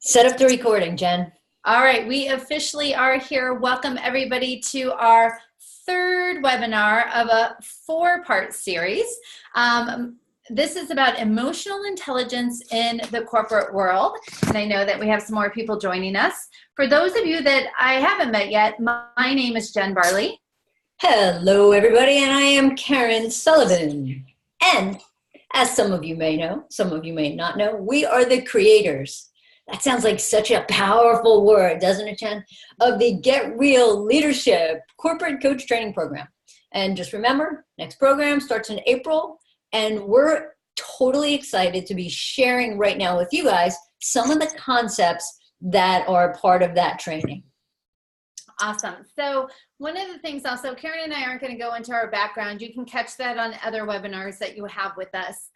Set up the recording, Jen. All right, we officially are here. Welcome everybody to our third webinar of a four-part series. This is about emotional intelligence in the corporate world, and I know that we have some more people joining us. For those of you that I haven't met yet, my name is Jenn Barley. Hello, everybody, and I am Karen Sullivan. And as some of you may know, some of you may not know, we are the creators. That sounds like such a powerful word, doesn't it, Jen? Of the Get Real Leadership Corporate Coach Training Program. And just remember, next program starts in April, and we're totally excited to be sharing right now with you guys some of the concepts that are part of that training. Awesome. So one of the things also, Karen and I aren't going to go into our background. You can catch that on other webinars that you have with us.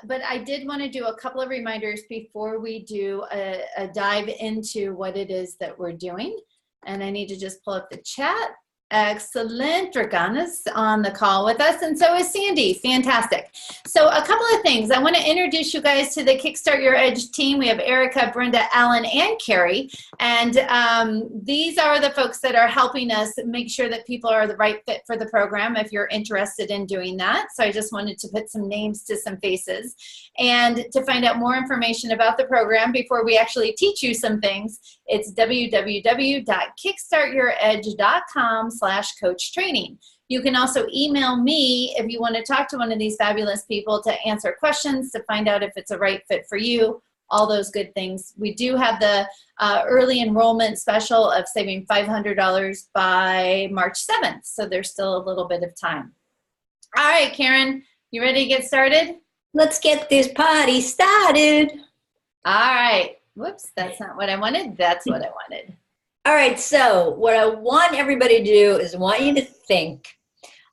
But I did want to do a couple of reminders before we do a dive into what it is that we're doing. And I need to just pull up the chat. Excellent. Dragana's on the call with us, and so is Sandy. Fantastic. So a couple of things. I want to introduce you guys to the Kickstart Your Edge team. We have Erica, Brenda, Alan, and Carrie. And these are the folks that are helping us make sure that people are the right fit for the program if you're interested in doing that. So I just wanted to put some names to some faces. And to find out more information about the program before we actually teach you some things, it's www.kickstartyouredge.com/coach training. You can also email me if you want to talk to one of these fabulous people to answer questions, to find out if it's a right fit for you, all those good things. We do have the early enrollment special of saving $500 by March 7th, so there's still a little bit of time. All right, Karen, you ready to get started? Let's get this party started. All right. Whoops, that's not what I wanted. That's what I wanted. All right, so what I want everybody to do is I want you to think,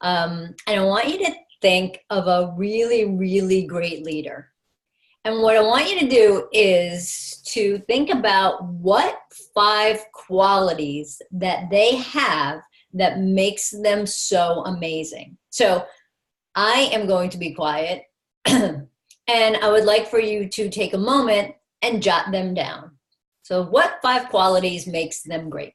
and I want you to think of a really, really great leader. And what I want you to do is to think about what 5 qualities that they have that makes them so amazing. So I am going to be quiet, and I would like for you to take a moment and jot them down. So what 5 qualities makes them great?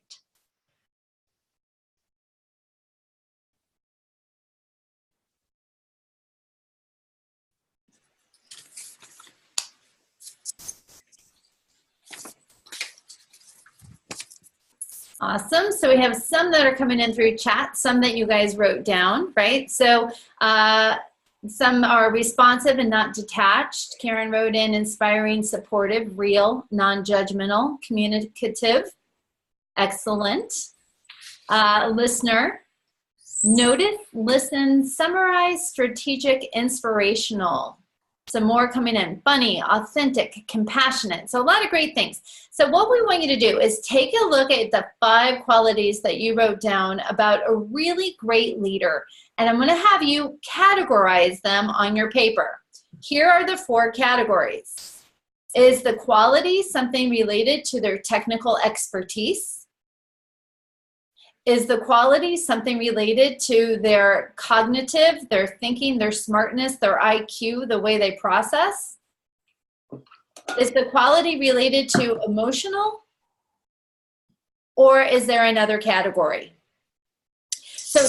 Awesome. So we have some that are coming in through chat, some that you guys wrote down, right? So some are responsive and not detached. Karen wrote in inspiring, supportive, real, non-judgmental, communicative, excellent. Listener, notice, listen, summarize, strategic, inspirational. Some more coming in. Funny, authentic, compassionate. So a lot of great things. So what we want you to do is take a look at the 5 qualities that you wrote down about a really great leader. And I'm going to have you categorize them on your paper. Here are the 4 categories. Is the quality something related to their technical expertise? Is the quality something related to their cognitive, their thinking, their smartness, their IQ, the way they process? Is the quality related to emotional? Or is there another category? So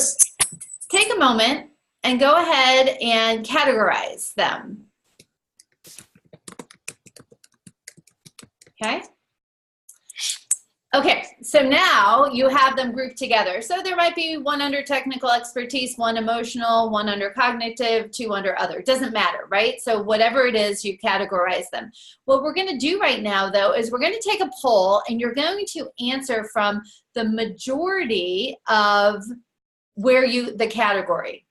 take a moment and go ahead and categorize them. Okay? Okay, so now you have them grouped together. So there might be 1 under technical expertise, 1 emotional, 1 under cognitive, 2 under other. It doesn't matter, right? So whatever it is, you categorize them. What we're going to do right now, though, is we're going to take a poll, and you're going to answer from the majority of where the category.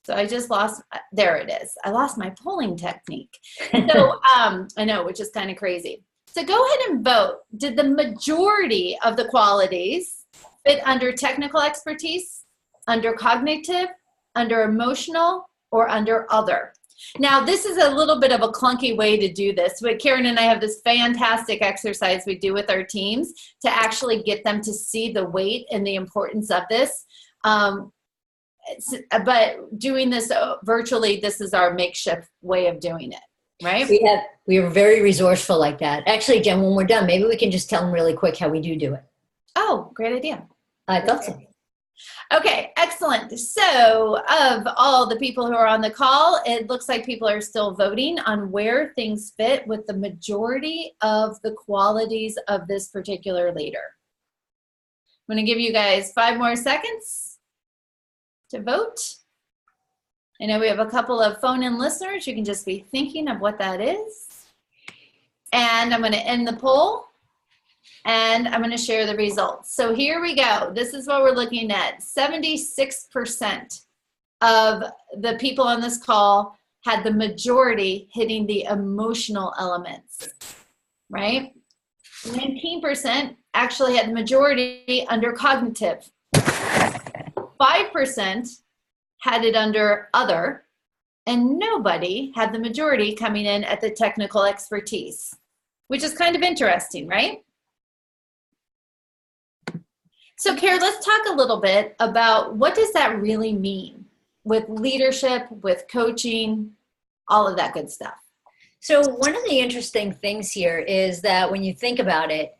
So I just lost, there it is. I lost my polling technique. So I know, which is kind of crazy. So go ahead and vote. Did the majority of the qualities fit under technical expertise, under cognitive, under emotional, or under other? Now, this is a little bit of a clunky way to do this, but Karen and I have this fantastic exercise we do with our teams to actually get them to see the weight and the importance of this. But doing this virtually, this is our makeshift way of doing it. right? We are very resourceful like that. Actually, Jen, when we're done, maybe we can just tell them really quick how we do it. Oh, great idea. I thought so. Okay, excellent. So of all the people who are on the call, it looks like people are still voting on where things fit with the majority of the qualities of this particular leader. I'm going to give you guys 5 more seconds to vote. I know we have a couple of phone-in listeners. You can just be thinking of what that is. And I'm going to end the poll. And I'm going to share the results. So here we go. This is what we're looking at. 76% of the people on this call had the majority hitting the emotional elements, right? 19% actually had the majority under cognitive. 5% had it under other, and nobody had the majority coming in at the technical expertise, which is kind of interesting, right? So, Kara, let's talk a little bit about what does that really mean with leadership, with coaching, all of that good stuff. So one of the interesting things here is that when you think about it,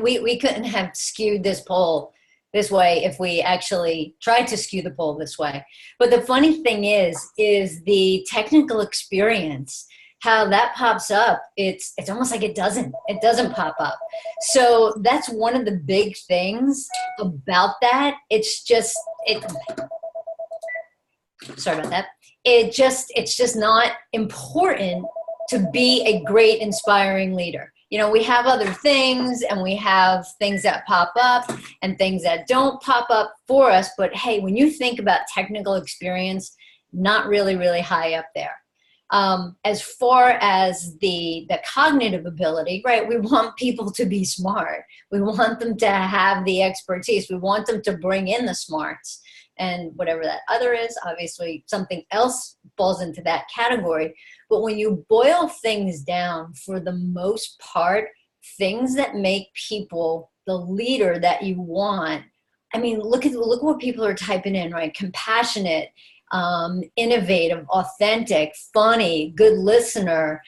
we couldn't have skewed this poll this way if we actually tried to skew the poll this way. But the funny thing is the technical experience, how that pops up, it's almost like it doesn't pop up. So that's one of the big things about that. Sorry about that. It's just not important to be a great, inspiring leader. You know, we have other things, and we have things that pop up and things that don't pop up for us. But hey, when you think about technical experience, not really, really high up there. As far as the cognitive ability, right, we want people to be smart. We want them to have the expertise. We want them to bring in the smarts. And whatever that other is, obviously something else falls into that category. But when you boil things down, for the most part, things that make people the leader that you want, I mean, look what people are typing in, right? Compassionate, innovative, authentic, funny, good listener,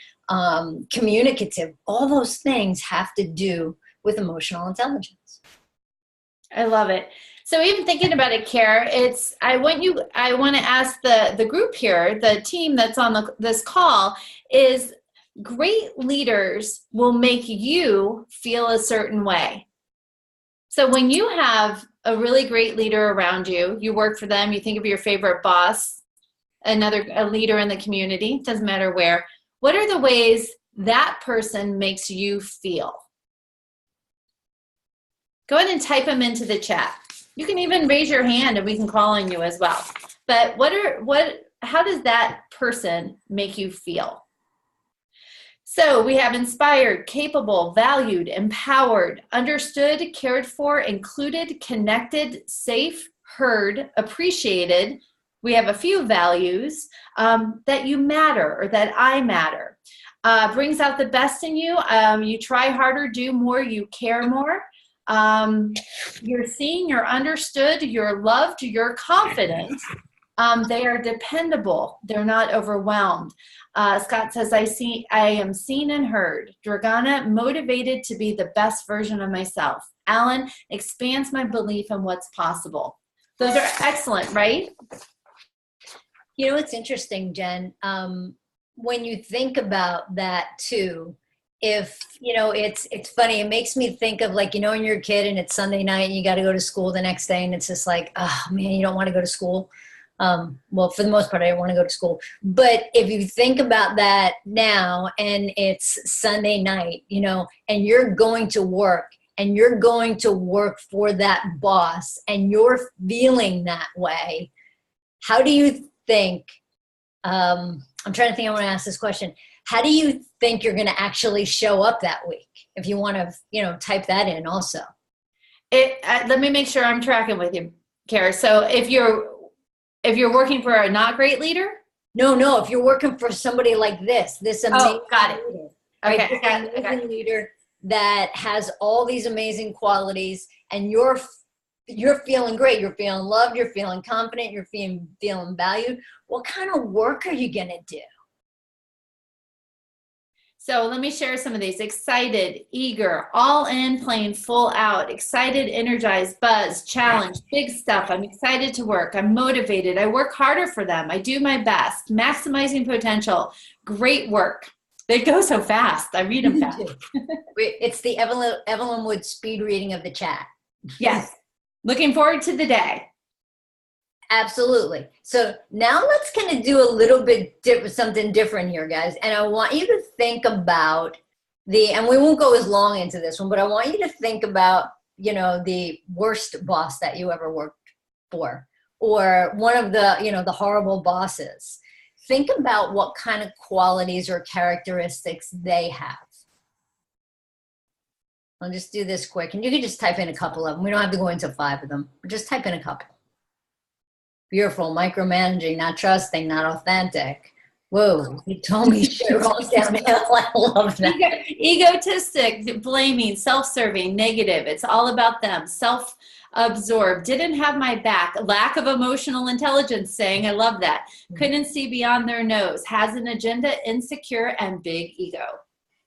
communicative. All those things have to do with emotional intelligence. I love it. So even thinking about it, Kara, I want to ask the group here, the team that's on this call, is great leaders will make you feel a certain way. So when you have a really great leader around you, you work for them, you think of your favorite boss, a leader in the community, doesn't matter where, what are the ways that person makes you feel? Go ahead and type them into the chat. You can even raise your hand and we can call on you as well. But how does that person make you feel? So we have inspired, capable, valued, empowered, understood, cared for, included, connected, safe, heard, appreciated. We have a few values, that you matter or that I matter. Brings out the best in you. You try harder, do more, you care more. You're seen, you're understood, you're loved, you're confident. They are dependable. They're not overwhelmed. Scott says, I am seen and heard. Dragana, motivated to be the best version of myself. Alan, expands my belief in what's possible. Those are excellent, right? You know, it's interesting, Jen. When you think about that too, if, you know, it's funny, it makes me think of, like, you know, when you're a kid and it's Sunday night and you got to go to school the next day and it's just like, oh man, you don't want to go to school. Well, for the most part, I don't want to go to school. But if you think about that now and it's Sunday night, you know, and you're going to work and you're going to work for that boss and you're feeling that way, how do you think, I'm trying to think, I want to ask this question. How do you think you're going to actually show up that week? If you want to, you know, type that in also. Let me make sure I'm tracking with you, Kara. So if you're working for a not great leader? No, if you're working for somebody like this amazing got it. leader, right? Okay, This amazing leader that has all these amazing qualities, and you're feeling great. You're feeling loved. You're feeling confident. You're feeling valued. What kind of work are you going to do? So let me share some of these. Excited, eager, all in, playing full out, excited, energized, buzz, challenge, big stuff. I'm excited to work. I'm motivated. I work harder for them. I do my best. Maximizing potential. Great work. They go so fast. I read them fast. It's the Evelyn Wood speed reading of the chat. Yes. Looking forward to the day. Absolutely. So now let's kind of do a little bit something different here, guys. And I want you to think about and we won't go as long into this one, but I want you to think about, the worst boss that you ever worked for, or one of the, the horrible bosses. Think about what kind of qualities or characteristics they have. I'll just do this quick, and you can just type in a couple of them. We don't have to go into 5 of them, but just type in a couple. Fearful, micromanaging, not trusting, not authentic. Whoa, you told me shit rolls downhill. I love that. Egotistic, blaming, self-serving, negative. It's all about them. Self-absorbed, didn't have my back. Lack of emotional intelligence, saying, I love that. Couldn't see beyond their nose. Has an agenda, insecure, and big ego.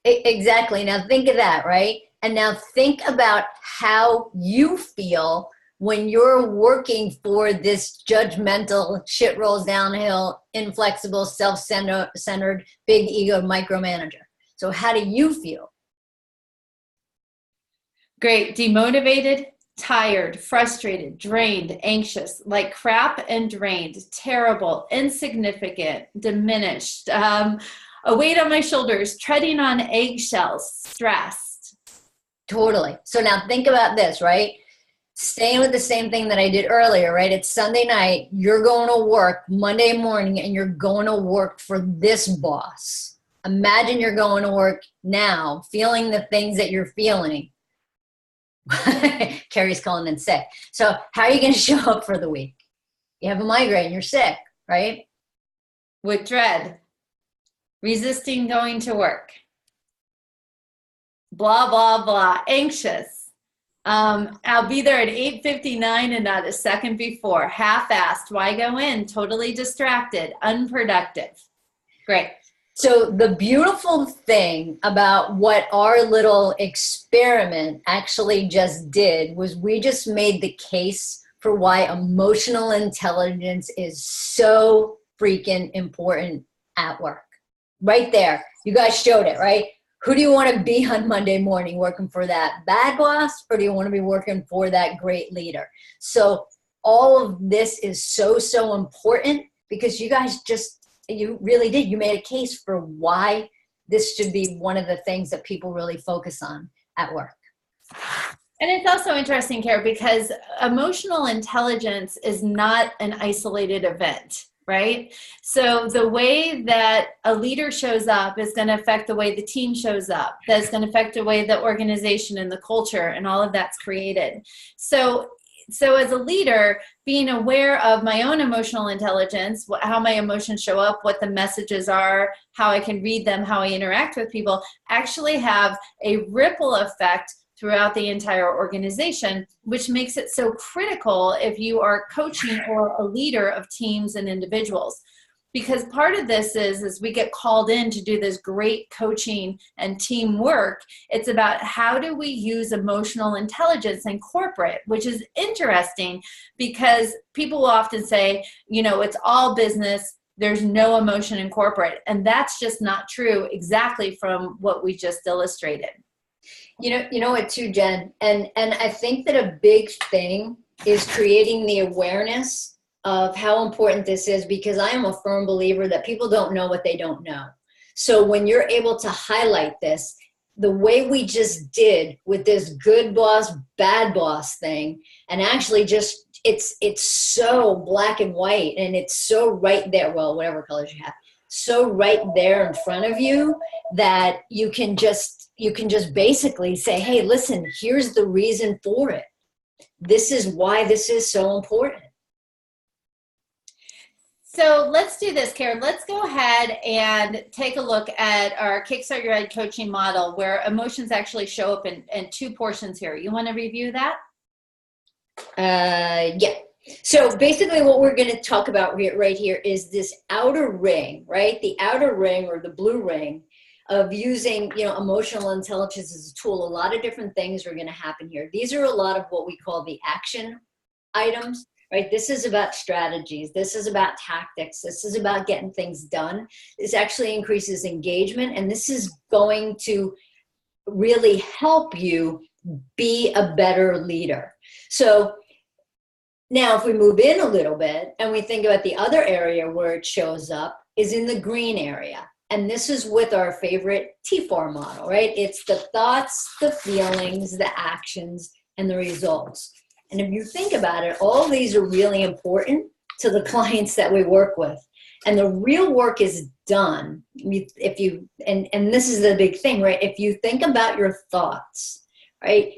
Exactly. Now think of that, right? And now think about how you feel when you're working for this judgmental, shit rolls downhill, inflexible, self-centered, big ego micromanager. So how do you feel? Great. Demotivated, tired, frustrated, drained, anxious, like crap and drained, terrible, insignificant, diminished, a weight on my shoulders, treading on eggshells, stressed. Totally. So now think about this, right? Staying with the same thing that I did earlier, right? It's Sunday night, you're going to work Monday morning, and you're going to work for this boss. Imagine you're going to work now, feeling the things that you're feeling. Carrie's calling in sick. So how are you going to show up for the week? You have a migraine, you're sick, right? With dread, resisting going to work. Blah, blah, blah, anxious. I'll be there at 8:59 and not a second before. Half-assed. Why go in? Totally distracted. Unproductive. Great. So the beautiful thing about what our little experiment actually just did was we just made the case for why emotional intelligence is so freaking important at work. Right there. You guys showed it, right? Who do you want to be on Monday morning, working for that bad boss, or do you want to be working for that great leader? So all of this is so, so important because you guys you really did. You made a case for why this should be one of the things that people really focus on at work. And it's also interesting, Kara, because emotional intelligence is not an isolated event. Right? So the way that a leader shows up is going to affect the way the team shows up. That's going to affect the way the organization and the culture and all of that's created. So as a leader, being aware of my own emotional intelligence, how my emotions show up, what the messages are, how I can read them, how I interact with people, actually have a ripple effect throughout the entire organization, which makes it so critical if you are coaching or a leader of teams and individuals. Because part of this is we get called in to do this great coaching and teamwork. It's about how do we use emotional intelligence in corporate, which is interesting because people will often say, it's all business. There's no emotion in corporate. And that's just not true exactly from what we just illustrated. You know what too, Jen? And I think that a big thing is creating the awareness of how important this is, because I am a firm believer that people don't know what they don't know. So when you're able to highlight this, the way we just did with this good boss, bad boss thing, and actually just it's so black and white, and it's so right there, well, whatever colors you have, so right there in front of you that you can just basically say, hey, listen, here's the reason for it. This is why this is so important. So let's do this, Karen. Let's go ahead and take a look at our Kickstart Your Ed coaching model where emotions actually show up in 2 portions here. You want to review that? Yeah. So basically what we're going to talk about right here is this outer ring, right? The outer ring or the blue ring of using, emotional intelligence as a tool, a lot of different things are going to happen here. These are a lot of what we call the action items, right? This is about strategies. This is about tactics. This is about getting things done. This actually increases engagement, and this is going to really help you be a better leader. So now if we move in a little bit and we think about the other area where it shows up is in the green area. And this is with our favorite T4 model, right? It's the thoughts, the feelings, the actions, and the results. And if you think about it, all these are really important to the clients that we work with. And the real work is done if you, and this is the big thing, right? If you think about your thoughts, right?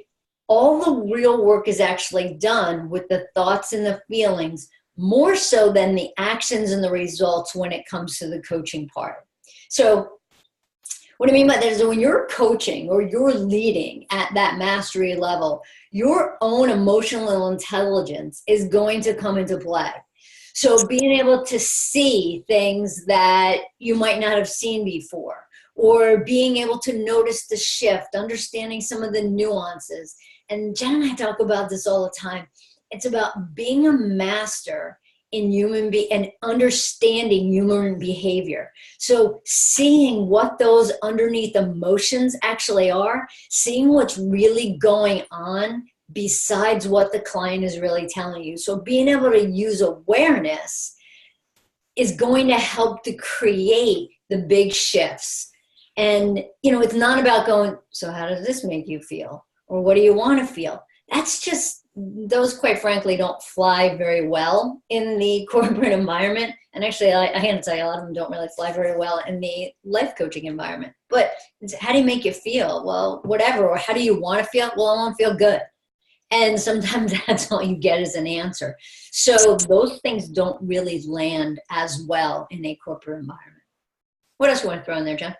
All the real work is actually done with the thoughts and the feelings, more so than the actions and the results when it comes to the coaching part. So what I mean by that is that when you're coaching or you're leading at that mastery level, your own emotional intelligence is going to come into play. So being able to see things that you might not have seen before, or being able to notice the shift, understanding some of the nuances. And Jenn and I talk about this all the time. It's about being a master in and understanding human behavior. So seeing what those underneath emotions actually are, seeing what's really going on besides what the client is really telling you. So being able to use awareness is going to help to create the big shifts. And, it's not about going, so how does this make you feel? Or what do you want to feel? That's just, those quite frankly don't fly very well in the corporate environment. And actually, I have to tell you, a lot of them don't really fly very well in the life coaching environment. But it's, how do you make you feel? Well, whatever. Or how do you want to feel? Well, I want to feel good. And sometimes that's all you get as an answer. So those things don't really land as well in a corporate environment. What else you want to throw in there, Jenn?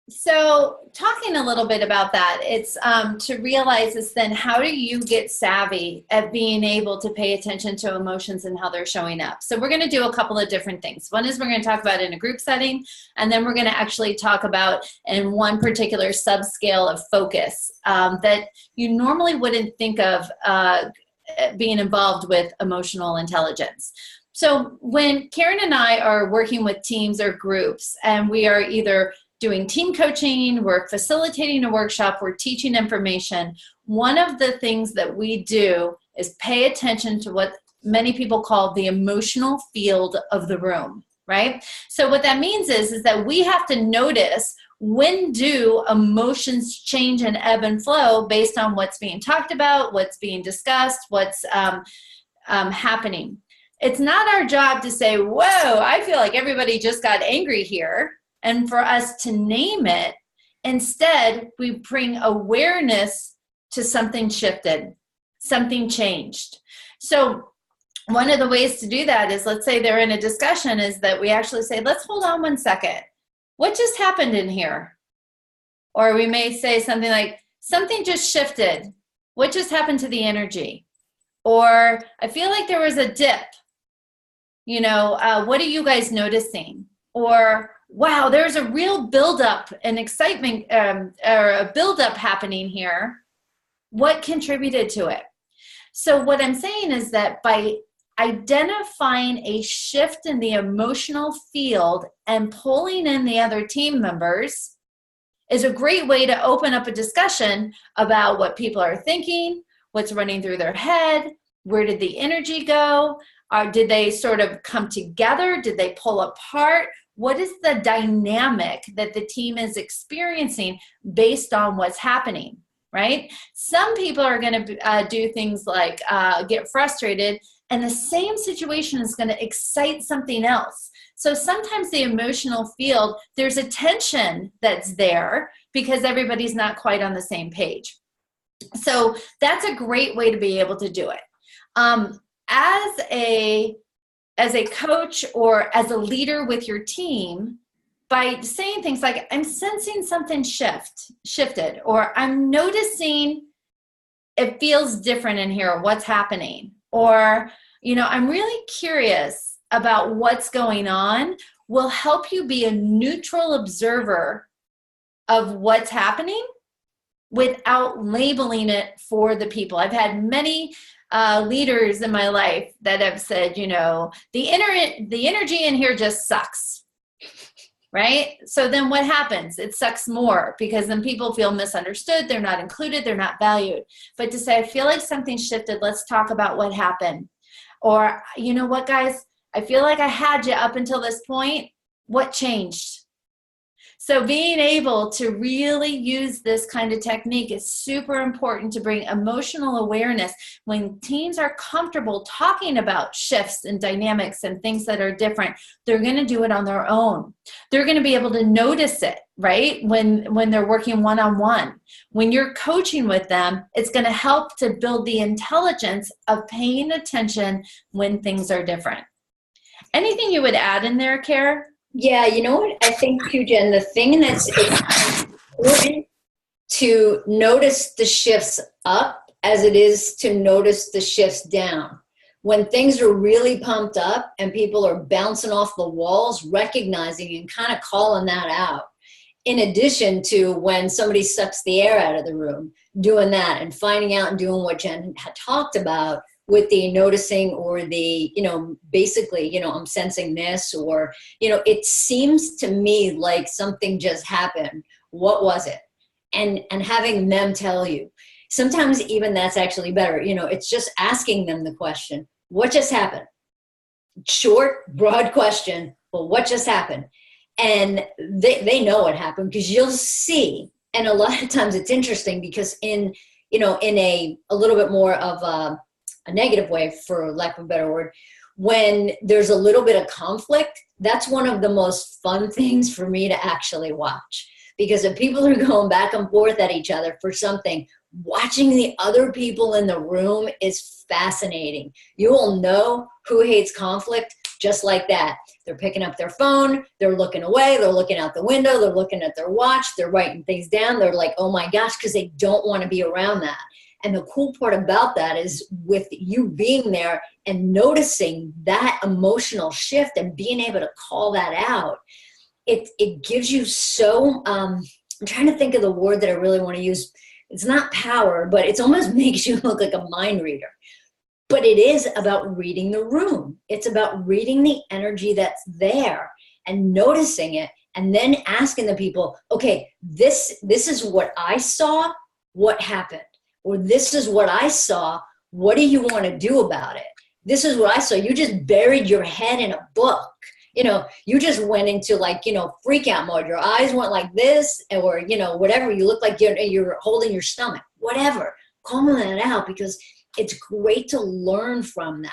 So talking a little bit about that, it's to realize is then how do you get savvy at being able to pay attention to emotions and how they're showing up? So we're going to do a couple of different things. One is we're going to talk about in a group setting, and then we're going to actually talk about in one particular subscale of focus that you normally wouldn't think of being involved with emotional intelligence. So when Karen and I are working with teams or groups, and we are either doing team coaching, we're facilitating a workshop, we're teaching information, one of the things that we do is pay attention to what many people call the emotional field of the room, right? So what that means is that we have to notice when do emotions change and ebb and flow based on what's being talked about, what's being discussed, what's happening. It's not our job to say, whoa, I feel like everybody just got angry here, and for us to name it. Instead, we bring awareness to something shifted, something changed. So one of the ways to do that is, let's say they're in a discussion, is that we actually say, let's hold on 1 second. What just happened in here? Or we may say something like, something just shifted. What just happened to the energy? Or I feel like there was a dip. What are you guys noticing? Or, wow, there's a real buildup and excitement or a buildup happening here. What contributed to it? So what I'm saying is that by identifying a shift in the emotional field and pulling in the other team members is a great way to open up a discussion about what people are thinking, what's running through their head, where did the energy go? Did they sort of come together? Did they pull apart? What is the dynamic that the team is experiencing based on what's happening, right? Some people are going to do things like get frustrated, and the same situation is going to excite something else. So sometimes the emotional field, there's a tension that's there because everybody's not quite on the same page. So that's a great way to be able to do it. As a coach or as a leader with your team, by saying things like, I'm sensing something shifted, or I'm noticing it feels different in here, what's happening, or, I'm really curious about what's going on, will help you be a neutral observer of what's happening without labeling it for the people. I've had many leaders in my life that have said, you know, the energy in here just sucks, right? So then what happens? It sucks more because then people feel misunderstood. They're not included. They're not valued. But to say, I feel like something shifted. Let's talk about what happened. Or, you know what, guys? I feel like I had you up until this point. What changed? So being able to really use this kind of technique is super important to bring emotional awareness. When teams are comfortable talking about shifts and dynamics and things that are different, they're going to do it on their own. They're going to be able to notice it, right? When they're working one-on-one. When you're coaching with them, it's going to help to build the intelligence of paying attention when things are different. Anything you would add in there, Kara? Yeah, you know what I think too, Jen, the thing that's important to notice the shifts up as it is to notice the shifts down. When things are really pumped up and people are bouncing off the walls, recognizing and kind of calling that out. In addition to when somebody sucks the air out of the room, doing that and finding out and doing what Jen had talked about with the noticing or the, you know, basically, you know, I'm sensing this, or, you know, it seems to me like something just happened. What was it? And having them tell you. Sometimes even that's actually better. You know, it's just asking them the question, what just happened? Short, broad question, but what just happened? And they know what happened because you'll see. And a lot of times it's interesting because in a little bit more of a negative way, for lack of a better word, when there's a little bit of conflict, that's one of the most fun things for me to actually watch. Because if people are going back and forth at each other for something, watching the other people in the room is fascinating. You will know who hates conflict just like that. They're picking up their phone, they're looking away, they're looking out the window, they're looking at their watch, they're writing things down, they're like, oh my gosh, because they don't want to be around that. And the cool part about that is with you being there and noticing that emotional shift and being able to call that out, it gives you so, I'm trying to think of the word that I really want to use. It's not power, but it almost makes you look like a mind reader. But it is about reading the room. It's about reading the energy that's there and noticing it, and then asking the people, okay, this is what I saw, what happened? Or this is what I saw, what do you want to do about it? This is what I saw. You just buried your head in a book. You know, you just went into like, you know, freak out mode. Your eyes went like this, or, you know, whatever. You look like you're holding your stomach, whatever. Calm that out, because it's great to learn from that.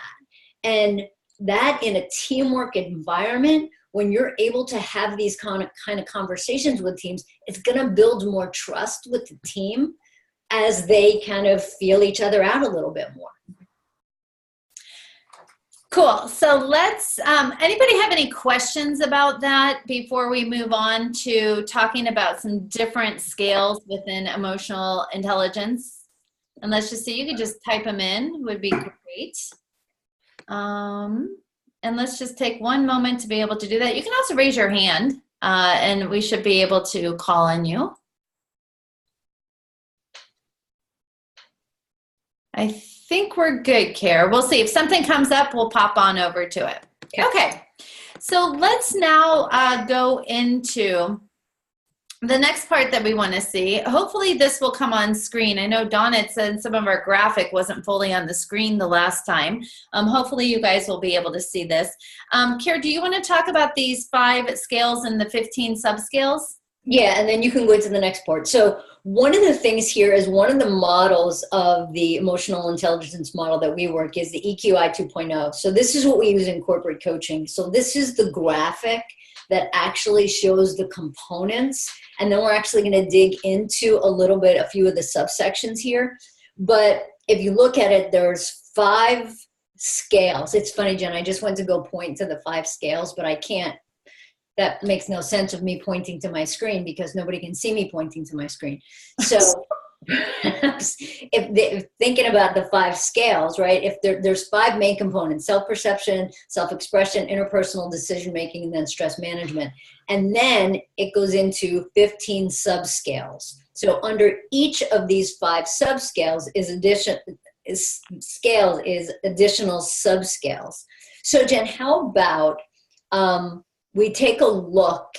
And that in a teamwork environment, when you're able to have these kind of conversations with teams, it's going to build more trust with the team as they kind of feel each other out a little bit more. Cool. So let's, anybody have any questions about that before we move on to talking about some different scales within emotional intelligence? And let's just see, you could just type them in, would be great. And let's just take one moment to be able to do that. You can also raise your hand and we should be able to call on you. I think we're good, Kara. We'll see. If something comes up, we'll pop on over to it. Okay. So let's now go into the next part that we want to see. Hopefully this will come on screen. I know Donna said some of our graphic wasn't fully on the screen the last time. Hopefully you guys will be able to see this. Kara, do you want to talk about these 5 scales and the 15 subscales? Yeah, and then you can go into the next part. So one of the things here is one of the models of the emotional intelligence model that we work is the EQI 2.0. So this is what we use in corporate coaching. So this is the graphic that actually shows the components. And then we're actually going to dig into a few of the subsections here. But if you look at it, there's 5 scales. It's funny, Jen, I just went to go point to the 5 scales, but I can't. That makes no sense of me pointing to my screen because nobody can see me pointing to my screen. So if thinking about the 5 scales, right? If there's 5 main components: self-perception, self-expression, interpersonal decision-making, and then stress management. And then it goes into 15 subscales. So under each of these 5 subscales is additional subscales. So Jen, how about we take a look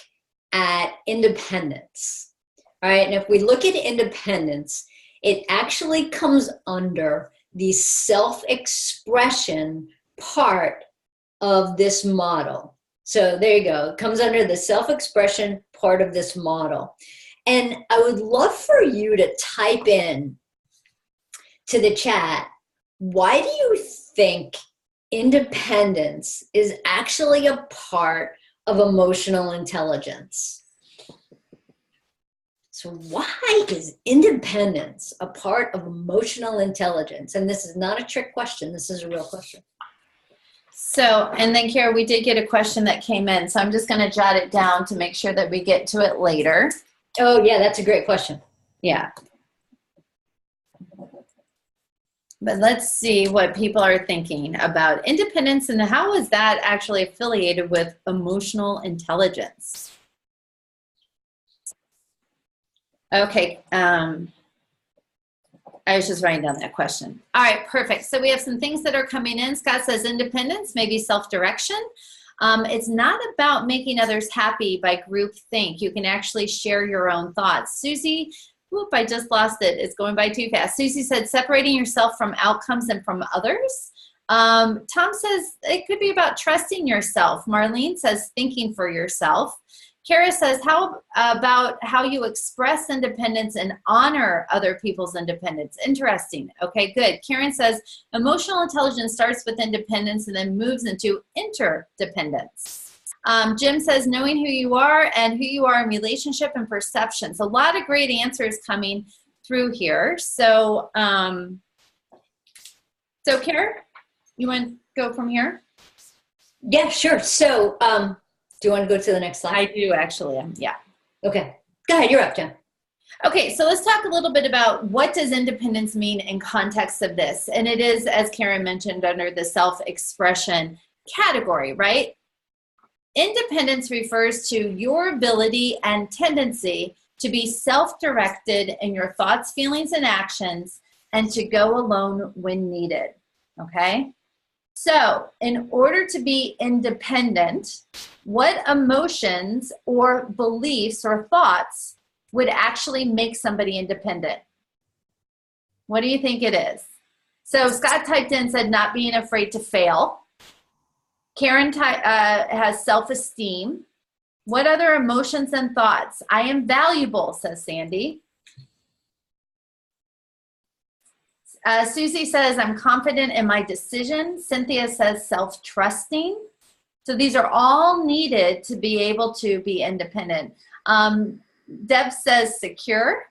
at independence? All right, and if we look at independence, it actually comes under the self-expression part of this model. So there you go. It comes under the self-expression part of this model. And I would love for you to type in to the chat, why do you think independence is actually a part of emotional intelligence? So why is independence a part of emotional intelligence? And this is not a trick question. This is a real question. So, and then Kara, we did get a question that came in. So I'm just going to jot it down to make sure that we get to it later. Oh, yeah, that's a great question. Yeah. But let's see what people are thinking about independence and how is that actually affiliated with emotional intelligence? Okay, I was just writing down that question. All right, perfect. So we have some things that are coming in. Scott says independence, maybe self-direction. It's not about making others happy by group think. You can actually share your own thoughts. Susie, whoop, I just lost it. It's going by too fast. Susie said separating yourself from outcomes and from others. Tom says it could be about trusting yourself. Marlene says thinking for yourself. Kara says, how about how you express independence and honor other people's independence? Interesting. Okay, good. Karen says, emotional intelligence starts with independence and then moves into interdependence. Jim says, knowing who you are and who you are in relationship and perception. So a lot of great answers coming through here. So, Kara, you want to go from here? Yeah, sure. So, do you want to go to the next slide? I do, actually. Yeah. Okay. Go ahead. You're up, Jen. Okay, so let's talk a little bit about what does independence mean in context of this. And it is, as Karen mentioned, under the self-expression category, right? Independence refers to your ability and tendency to be self-directed in your thoughts, feelings, and actions, and to go alone when needed, okay? So in order to be independent, what emotions or beliefs or thoughts would actually make somebody independent? What do you think it is? So Scott typed in, said not being afraid to fail. Karen has self-esteem. What other emotions and thoughts? I am valuable, says Sandy. Susie says, I'm confident in my decision. Cynthia says self-trusting. So these are all needed to be able to be independent. Deb says secure.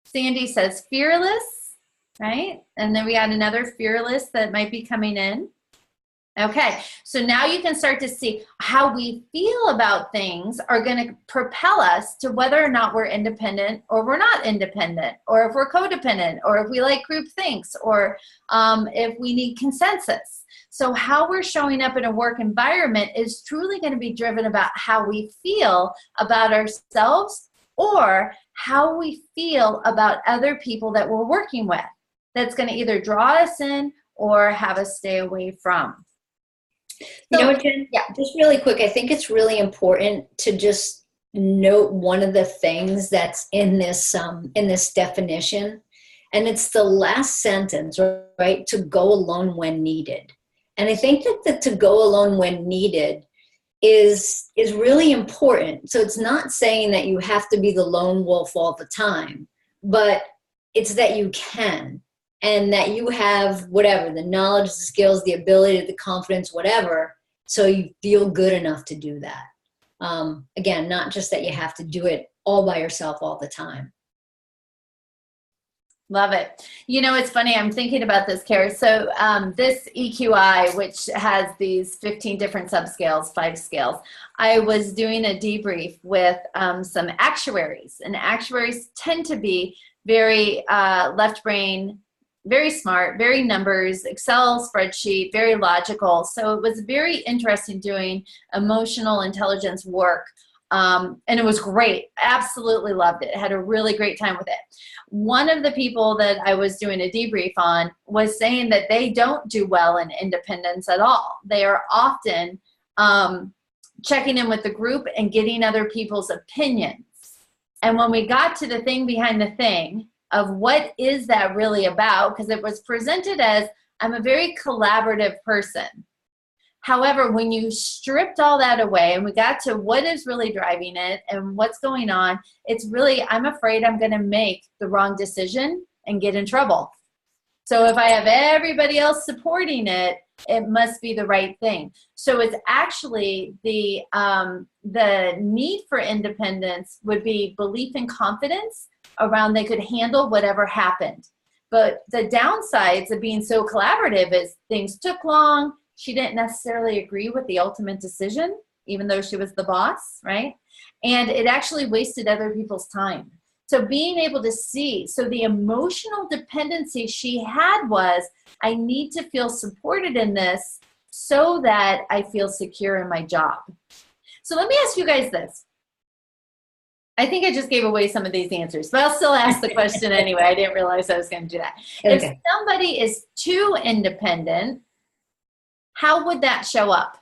Sandy says fearless, right? And then we got another fearless that might be coming in. Okay, so now you can start to see how we feel about things are going to propel us to whether or not we're independent or we're not independent, or if we're codependent, or if we like group thinks, or if we need consensus. So how we're showing up in a work environment is truly going to be driven about how we feel about ourselves or how we feel about other people that we're working with. That's going to either draw us in or have us stay away from. You know what, Jen? Yeah, just really quick, I think it's really important to just note one of the things that's in this definition, and it's the last sentence, right? To go alone when needed. And I think that the to go alone when needed is really important. So it's not saying that you have to be the lone wolf all the time, but it's that you can. And that you have whatever, the knowledge, the skills, the ability, the confidence, whatever, so you feel good enough to do that. Again, not just that you have to do it all by yourself all the time. Love it. You know, it's funny, I'm thinking about this, Carrie. So this EQI, which has these 15 different subscales, 5 scales, I was doing a debrief with some actuaries, and actuaries tend to be very left brain, very smart, very numbers, Excel spreadsheet, very logical. So it was very interesting doing emotional intelligence work. And it was great. Absolutely loved it. Had a really great time with it. One of the people that I was doing a debrief on was saying that they don't do well in independence at all. They are often checking in with the group and getting other people's opinions. And when we got to the thing behind the thing of what is that really about, because it was presented as, I'm a very collaborative person. However, when you stripped all that away and we got to what is really driving it and what's going on, it's really, I'm afraid I'm going to make the wrong decision and get in trouble. So if I have everybody else supporting it, it must be the right thing. So it's actually the need for independence would be belief and confidence around they could handle whatever happened. But the downsides of being so collaborative is things took long. She didn't necessarily agree with the ultimate decision, even though she was the boss, right? And it actually wasted other people's time. So being able to see, so the emotional dependency she had was, I need to feel supported in this so that I feel secure in my job. So let me ask you guys this. I think I just gave away some of these answers, but I'll still ask the question anyway. I didn't realize I was going to do that. Okay. If somebody is too independent, how would that show up?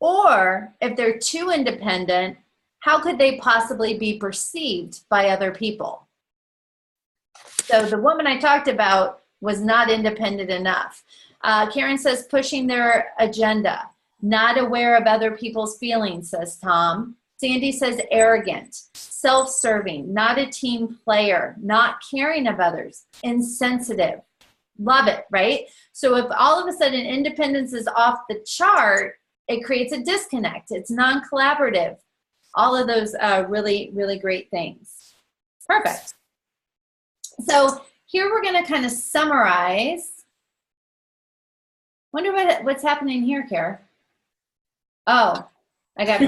Or if they're too independent, how could they possibly be perceived by other people? So the woman I talked about was not independent enough. Karen says pushing their agenda, not aware of other people's feelings, says Tom. Sandy says arrogant, self-serving, not a team player, not caring of others, insensitive. Love it, right? So if all of a sudden independence is off the chart, it creates a disconnect. It's non-collaborative. All of those really, really great things. Perfect. So here we're going to kind of summarize. Wonder what's happening here, Kara. Oh, I got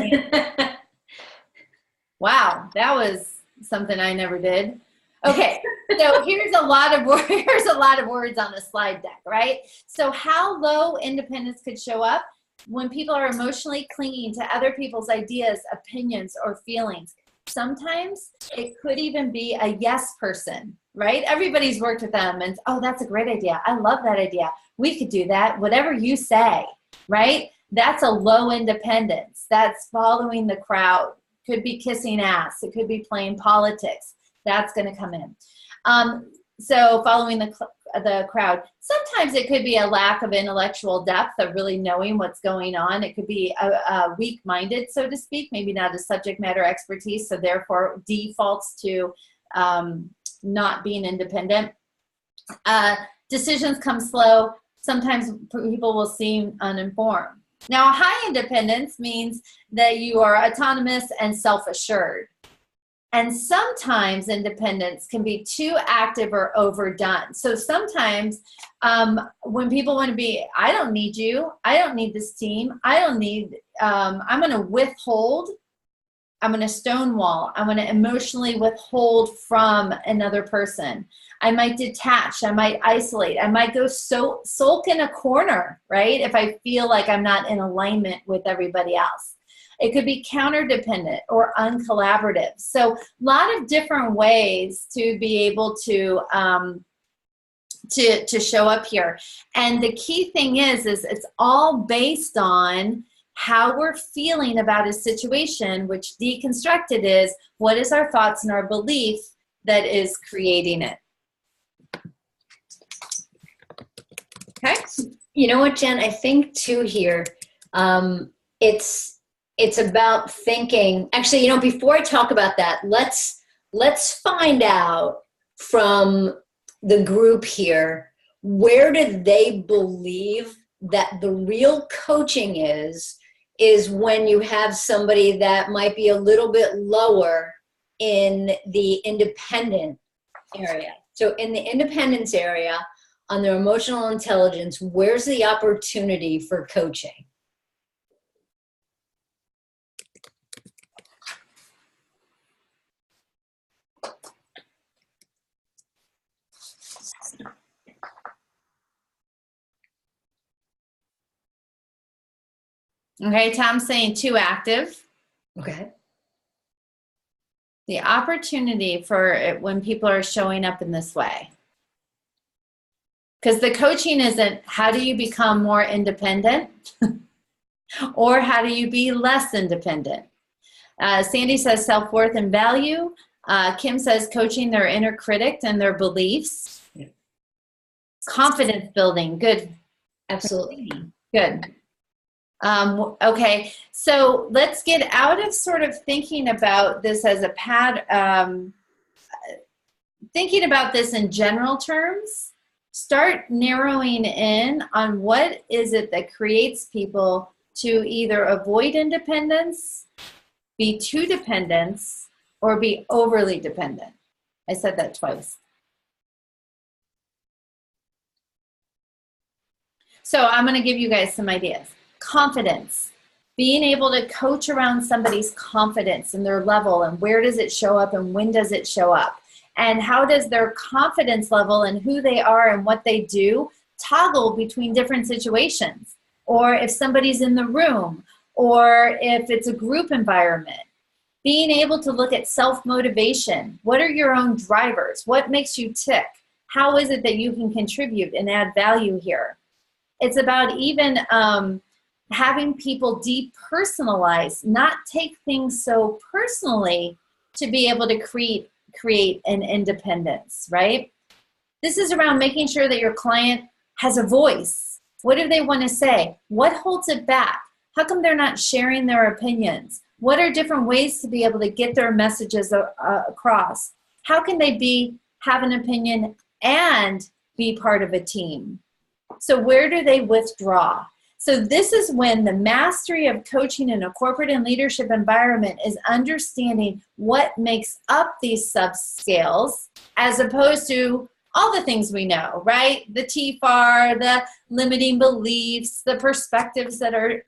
wow, that was something I never did. Okay, so here's a lot of words on the slide deck, right? So how low independence could show up when people are emotionally clinging to other people's ideas, opinions, or feelings. Sometimes it could even be a yes person, right? Everybody's worked with them and, oh, that's a great idea. I love that idea. We could do that. Whatever you say, right? That's a low independence. That's following the crowd. Could be kissing ass. It could be playing politics. That's going to come in. So following the crowd. Sometimes it could be a lack of intellectual depth of really knowing what's going on. It could be a weak-minded, so to speak, maybe not a subject matter expertise, so therefore defaults to not being independent. Decisions come slow. Sometimes people will seem uninformed. Now, high independence means that you are autonomous and self-assured. And sometimes independence can be too active or overdone. So sometimes when people want to be, I don't need you. I don't need this team. I don't need, I'm going to withhold. I'm going to stonewall. I'm going to emotionally withhold from another person. I might detach. I might isolate. I might go sulk in a corner, right? If I feel like I'm not in alignment with everybody else. It could be counter-dependent or uncollaborative. So a lot of different ways to be able to show up here. And the key thing is it's all based on how we're feeling about a situation, which deconstructed is what is our thoughts and our belief that is creating it. Okay. You know what, Jen? I think too here, it's about thinking. Actually, you know, before I talk about that, let's find out from the group here, where do they believe that the real coaching is when you have somebody that might be a little bit lower in the independent area. So in the independence area, on their emotional intelligence, where's the opportunity for coaching? Okay, Tom's saying too active. Okay. The opportunity for it when people are showing up in this way. Because the coaching isn't how do you become more independent or how do you be less independent. Sandy says self-worth and value. Kim says coaching their inner critic and their beliefs. Yeah. Confidence building. Good. Absolutely. Good. Okay, so let's get out of sort of thinking about this as a thinking about this in general terms. Start narrowing in on what is it that creates people to either avoid independence, be too dependent, or be overly dependent. I said that twice. So I'm going to give you guys some ideas. Confidence. Being able to coach around somebody's confidence and their level and where does it show up and when does it show up? And how does their confidence level and who they are and what they do toggle between different situations? Or if somebody's in the room, or if it's a group environment. Being able to look at self-motivation. What are your own drivers? What makes you tick? How is it that you can contribute and add value here? It's about even having people depersonalize, not take things so personally to be able to create an independence, right? This is around making sure that your client has a voice. What do they want to say? What holds it back? How come they're not sharing their opinions? What are different ways to be able to get their messages across? How can they have an opinion and be part of a team? So where do they withdraw? So this is when the mastery of coaching in a corporate and leadership environment is understanding what makes up these subscales as opposed to all the things we know, right? The TFAR, the limiting beliefs, the perspectives the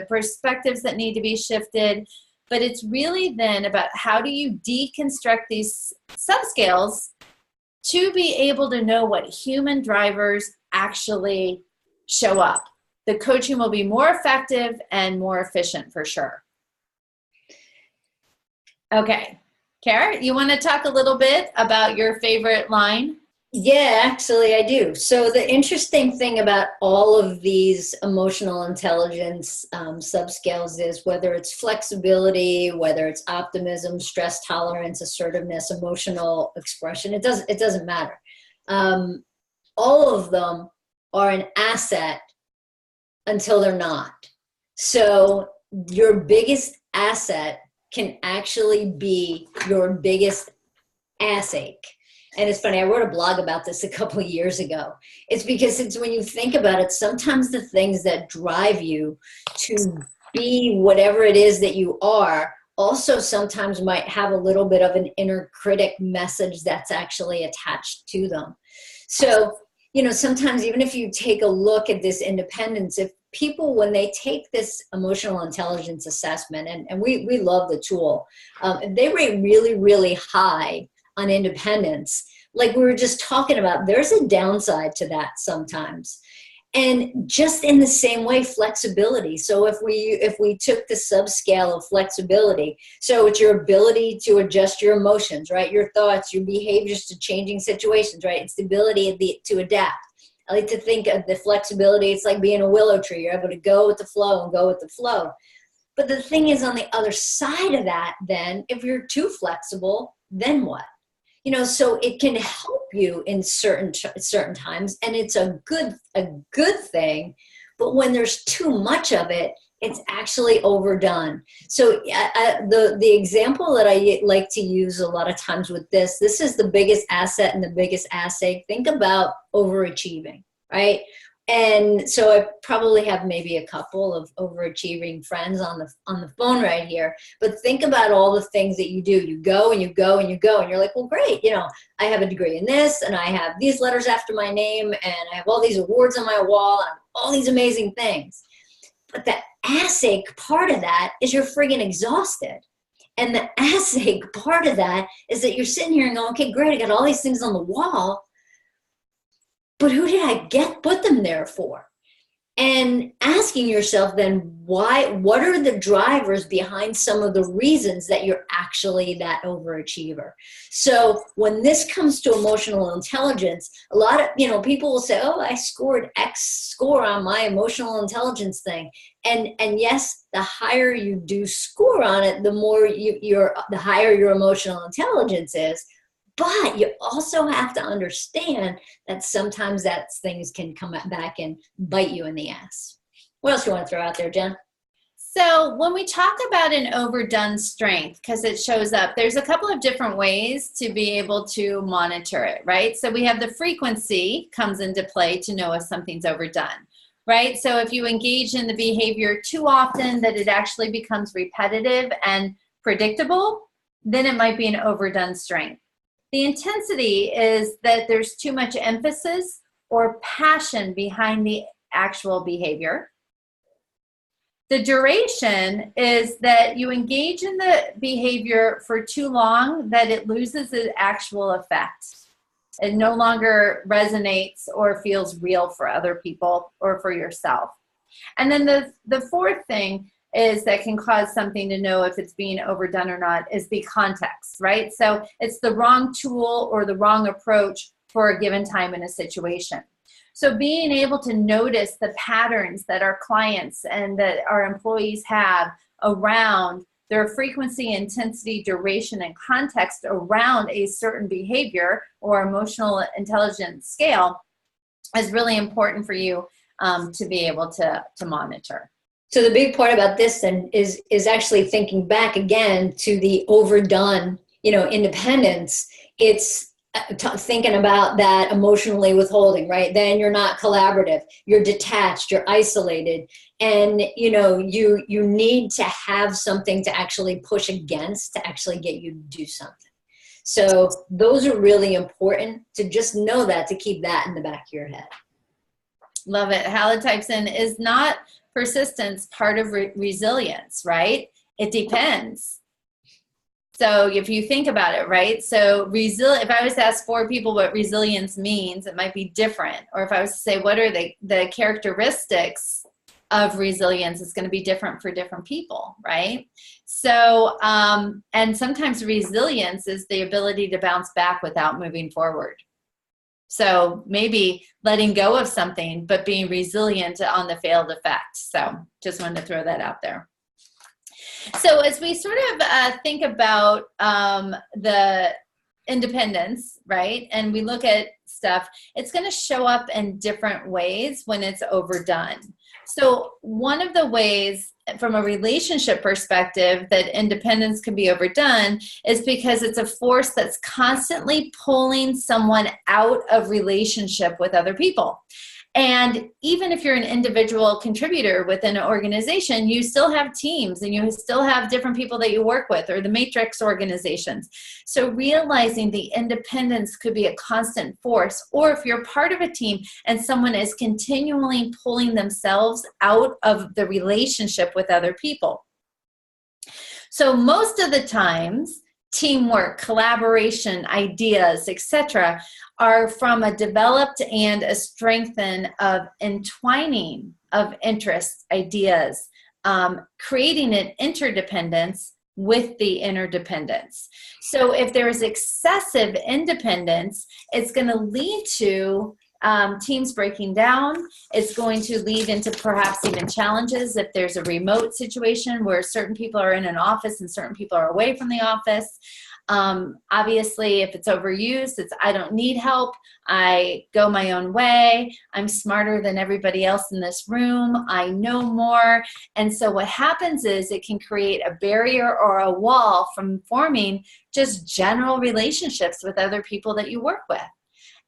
perspectives that need to be shifted. But it's really then about how do you deconstruct these subscales to be able to know what human drivers actually show up. The coaching will be more effective and more efficient for sure. Okay. Kara, you want to talk a little bit about your favorite line? Yeah, actually I do. So the interesting thing about all of these emotional intelligence subscales is whether it's flexibility, whether it's optimism, stress tolerance, assertiveness, emotional expression, it doesn't matter. All of them are an asset until they're not. So your biggest asset can actually be your biggest ass ache. And it's funny, I wrote a blog about this a couple of years ago. It's because when you think about it, sometimes the things that drive you to be whatever it is that you are also sometimes might have a little bit of an inner critic message that's actually attached to them. So, sometimes even if you take a look at this independence, if people, when they take this emotional intelligence assessment, and we love the tool, they rate really, really high on independence, like we were just talking about, there's a downside to that sometimes. And just in the same way, flexibility. So if we took the subscale of flexibility, so it's your ability to adjust your emotions, right? Your thoughts, your behaviors to changing situations, right? It's the ability to adapt. I like to think of the flexibility, it's like being a willow tree. You're able to go with the flow and go with the flow. But the thing is, on the other side of that, then, if you're too flexible, then what? So it can help you in certain times, and it's a good thing. But when there's too much of it, it's actually overdone. So the example that I like to use a lot of times with this is the biggest asset and the biggest asset. Think about overachieving, right? And so I probably have maybe a couple of overachieving friends on the phone right here. But think about all the things that you do. You go and you go and you go, and you're like, well, great. I have a degree in this, and I have these letters after my name, and I have all these awards on my wall, and all these amazing things. But the ass ache part of that is you're friggin' exhausted. And the ass ache part of that is that you're sitting here and going, okay, great, I got all these things on the wall. But who did I put them there for? And asking yourself then, what are the drivers behind some of the reasons that you're actually that overachiever? So when this comes to emotional intelligence, a lot of, people will say, oh, I scored X score on my emotional intelligence thing. And yes, the higher you do score on it, the more the higher your emotional intelligence is. But you also have to understand that sometimes that things can come back and bite you in the ass. What else do you want to throw out there, Jen? So when we talk about an overdone strength, because it shows up, there's a couple of different ways to be able to monitor it, right? So we have the frequency comes into play to know if something's overdone, right? So if you engage in the behavior too often that it actually becomes repetitive and predictable, then it might be an overdone strength. The intensity is that there's too much emphasis or passion behind the actual behavior. The duration is that you engage in the behavior for too long that it loses its actual effect. It no longer resonates or feels real for other people or for yourself. And then the fourth thing is that can cause something to know if it's being overdone or not is the context, right? So it's the wrong tool or the wrong approach for a given time in a situation. So being able to notice the patterns that our clients and that our employees have around their frequency, intensity, duration, and context around a certain behavior or emotional intelligence scale is really important for you to be able to monitor. So the big part about this then is actually thinking back again to the overdone, independence. It's thinking about that emotionally withholding, right? Then you're not collaborative, you're detached, you're isolated, and you need to have something to actually push against to actually get you to do something. So those are really important to just know that, to keep that in the back of your head. Love it. Howard types in, is not persistence part of resilience, right? It depends. So if you think about it, right? So if I was to ask 4 people what resilience means, it might be different. Or if I was to say, what are the characteristics of resilience, it's going to be different for different people, right? So, and sometimes resilience is the ability to bounce back without moving forward. So maybe letting go of something, but being resilient on the failed effect. So just wanted to throw that out there. So as we sort of think about the independence, right, and we look at stuff, it's going to show up in different ways when it's overdone. So one of the ways from a relationship perspective that independence can be overdone is because it's a force that's constantly pulling someone out of relationship with other people. And even if you're an individual contributor within an organization, you still have teams and you still have different people that you work with, or the matrix organizations. So realizing the independence could be a constant force, or if you're part of a team and someone is continually pulling themselves out of the relationship with other people. So most of the times, teamwork, collaboration, ideas, etc., are from a developed and a strengthened of entwining of interests, ideas, creating an interdependence with the interdependence. So if there is excessive independence, it's going to lead to teams breaking down. It's going to lead into perhaps even challenges if there's a remote situation where certain people are in an office and certain people are away from the office. Obviously, if it's overused, it's I don't need help. I go my own way. I'm smarter than everybody else in this room. I know more. And so what happens is it can create a barrier or a wall from forming just general relationships with other people that you work with.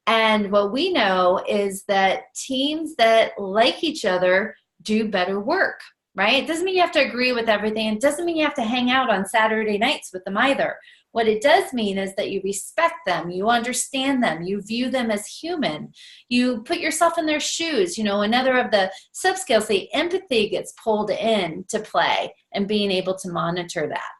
And what we know is that teams that like each other do better work, right? It doesn't mean you have to agree with everything. It doesn't mean you have to hang out on Saturday nights with them either. What it does mean is that you respect them, you understand them, you view them as human, you put yourself in their shoes. Another of the subscales, the empathy gets pulled in to play and being able to monitor that.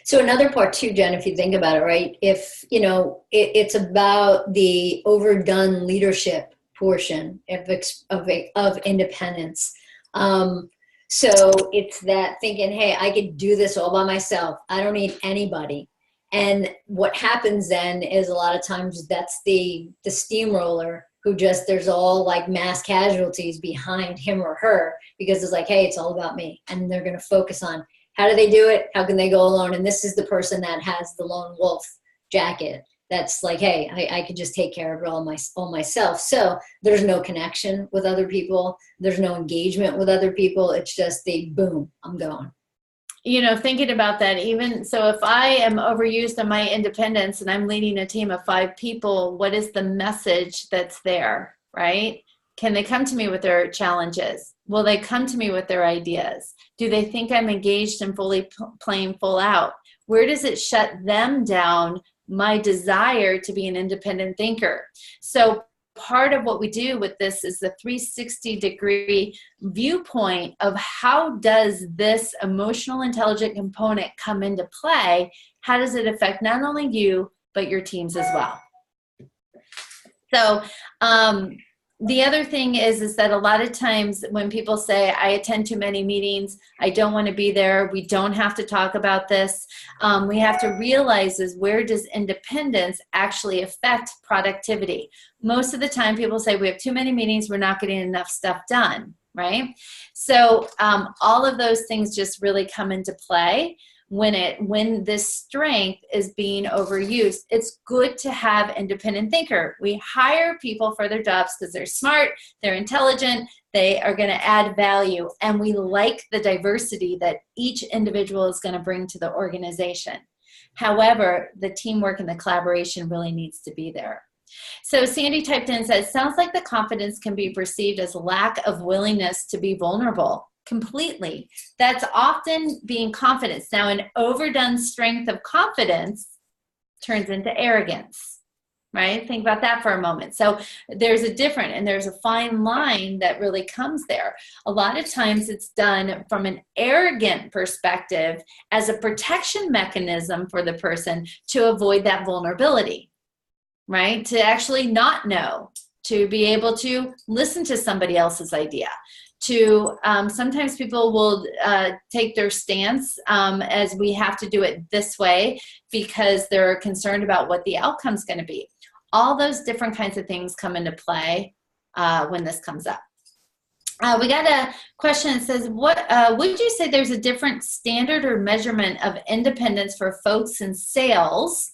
So another part too, Jen, if you think about it, right? If, it's about the overdone leadership portion of independence. So it's that thinking, hey, I could do this all by myself. I don't need anybody. And what happens then is a lot of times that's the steamroller who just, there's all like mass casualties behind him or her, because it's like, hey, it's all about me. And they're going to focus on how do they do it? How can they go alone? And this is the person that has the lone wolf jacket. That's like, hey, I could just take care of it all myself. So there's no connection with other people. There's no engagement with other people. It's just the boom, I'm going. You know, thinking about that, even so, if I am overused in my independence and I'm leading a team of 5 people, what is the message that's there, right? Can they come to me with their challenges? Will they come to me with their ideas? Do they think I'm engaged and fully playing full out? Where does it shut them down, my desire to be an independent thinker? So part of what we do with this is the 360-degree viewpoint of how does this emotional intelligent component come into play? How does it affect not only you, but your teams as well? So the other thing is that a lot of times when people say, I attend too many meetings, I don't want to be there, we don't have to talk about this. We have to realize is, where does independence actually affect productivity? Most of the time people say we have too many meetings, we're not getting enough stuff done, right? So all of those things just really come into play when this strength is being overused. It's good to have independent thinker. We hire people for their jobs because they're smart, they're intelligent, they are going to add value, and we like the diversity that each individual is going to bring to the organization. However, the teamwork and the collaboration really needs to be there. So Sandy typed in and said, sounds like the confidence can be perceived as lack of willingness to be vulnerable. Completely. That's often being confidence. Now, an overdone strength of confidence turns into arrogance, right? Think about that for a moment. So there's a fine line that really comes there. A lot of times it's done from an arrogant perspective as a protection mechanism for the person to avoid that vulnerability, right? To actually not know, to be able to listen to somebody else's idea. Sometimes people will take their stance as we have to do it this way because they're concerned about what the outcome's going to be. All those different kinds of things come into play when this comes up. We got a question that says, "What would you say there's a different standard or measurement of independence for folks in sales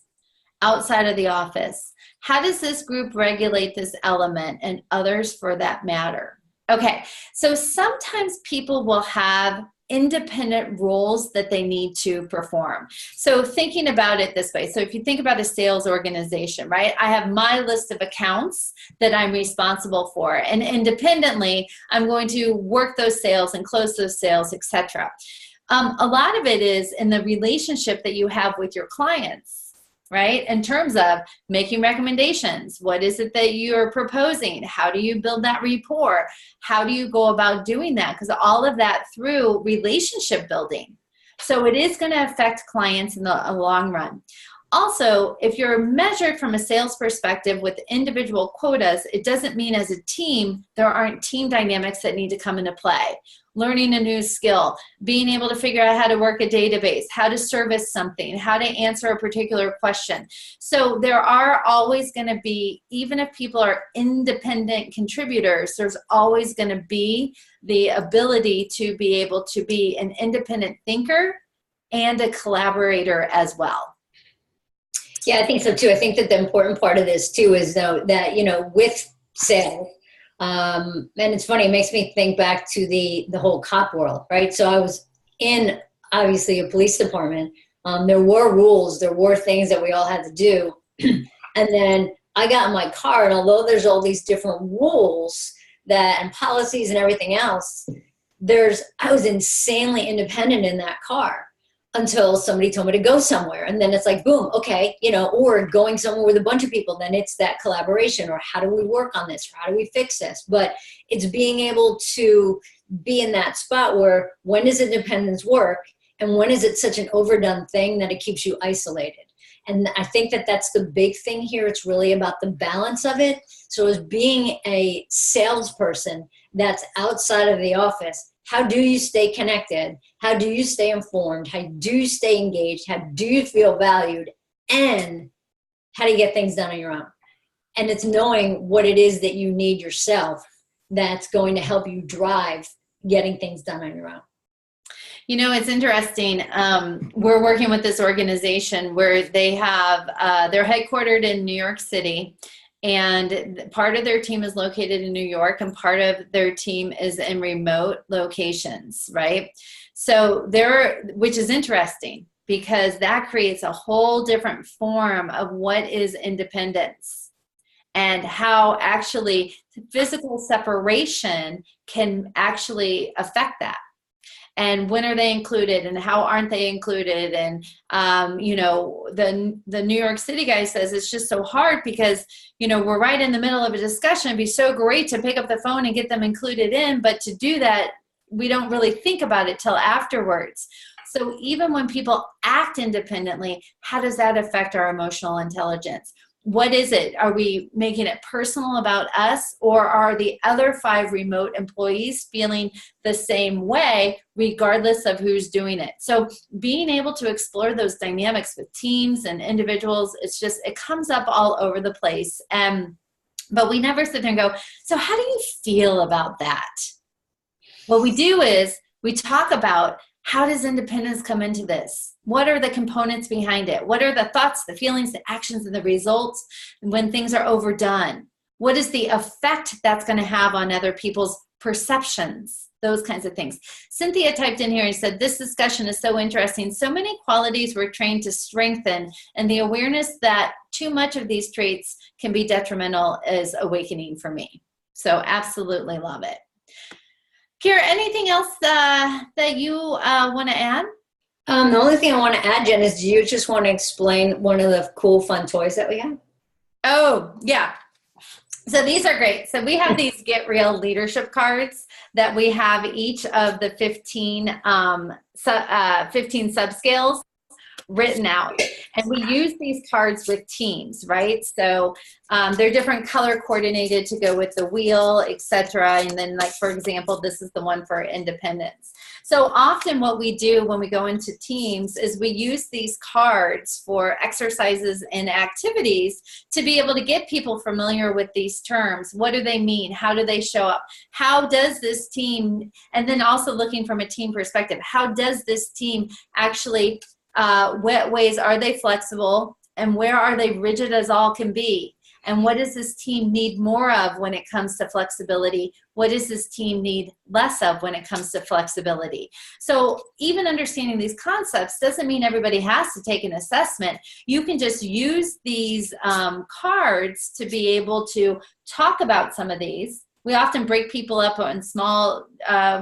outside of the office? How does this group regulate this element and others for that matter?" Okay, so sometimes people will have independent roles that they need to perform. So thinking about it this way, so if you think about a sales organization, right? I have my list of accounts that I'm responsible for, and independently, I'm going to work those sales and close those sales, etc. A lot of it is in the relationship that you have with your clients, right? In terms of making recommendations. What is it that you're proposing? How do you build that rapport? How do you go about doing that? Because all of that through relationship building. So it is going to affect clients in the long run. Also, if you're measured from a sales perspective with individual quotas, it doesn't mean as a team, there aren't team dynamics that need to come into play. Learning a new skill, being able to figure out how to work a database, how to service something, how to answer a particular question. So there are always going to be, even if people are independent contributors, there's always going to be the ability to be able to be an independent thinker and a collaborator as well. Yeah, I think so too. I think that the important part of this too is though that, with sales, and it's funny, it makes me think back to the whole cop world, right? So I was in obviously a police department. There were rules, there were things that we all had to do. And then I got in my car, and although there's all these different rules and policies and everything else, I was insanely independent in that car until somebody told me to go somewhere. And then it's like, boom, okay, or going somewhere with a bunch of people, then it's that collaboration, or how do we work on this, or how do we fix this? But it's being able to be in that spot where, when does independence work, and when is it such an overdone thing that it keeps you isolated? And I think that that's the big thing here. It's really about the balance of it. So as being a salesperson that's outside of the office, how do you stay connected? How do you stay informed? How do you stay engaged? How do you feel valued? And how do you get things done on your own? And it's knowing what it is that you need yourself that's going to help you drive getting things done on your own. You know, it's interesting. We're working with this organization where they have, they're headquartered in New York City, and part of their team is located in New York, and part of their team is in remote locations, right? So which is interesting because that creates a whole different form of what is independence and how actually physical separation can actually affect that. And when are they included and how aren't they included? And, you know, the New York City guy says it's just so hard because, you know, we're right in the middle of a discussion. It'd be so great to pick up the phone and get them included in, but to do that, we don't really think about it till afterwards. So even when people act independently, how does that affect our emotional intelligence? What is it? Are we making it personal about us, or are the other 5 remote employees feeling the same way regardless of who's doing it? So being able to explore those dynamics with teams and individuals, it comes up all over the place. But we never sit there and go, so how do you feel about that? What we do is we talk about, how does independence come into this? What are the components behind it? What are the thoughts, the feelings, the actions, and the results when things are overdone? What is the effect that's going to have on other people's perceptions? Those kinds of things. Cynthia typed in here and said, this discussion is so interesting. So many qualities we're trained to strengthen, and the awareness that too much of these traits can be detrimental is awakening for me. So absolutely love it. Kira, anything else that you want to add? The only thing I want to add, Jen, is do you just want to explain one of the cool, fun toys that we have? Oh, yeah. So these are great. So we have these Get Real leadership cards that we have each of the 15 subscales written out. And we use these cards with teams, right? So they're different color coordinated to go with the wheel, etc. And then, like, for example, this is the one for independence. So often what we do when we go into teams is we use these cards for exercises and activities to be able to get people familiar with these terms. What do they mean? How do they show up? How does this team, and then also looking from a team perspective, how does this team actually, what ways are they flexible, and where are they rigid as all can be? And what does this team need more of when it comes to flexibility? What does this team need less of when it comes to flexibility? So even understanding these concepts doesn't mean everybody has to take an assessment. You can just use these cards to be able to talk about some of these. We often break people up in small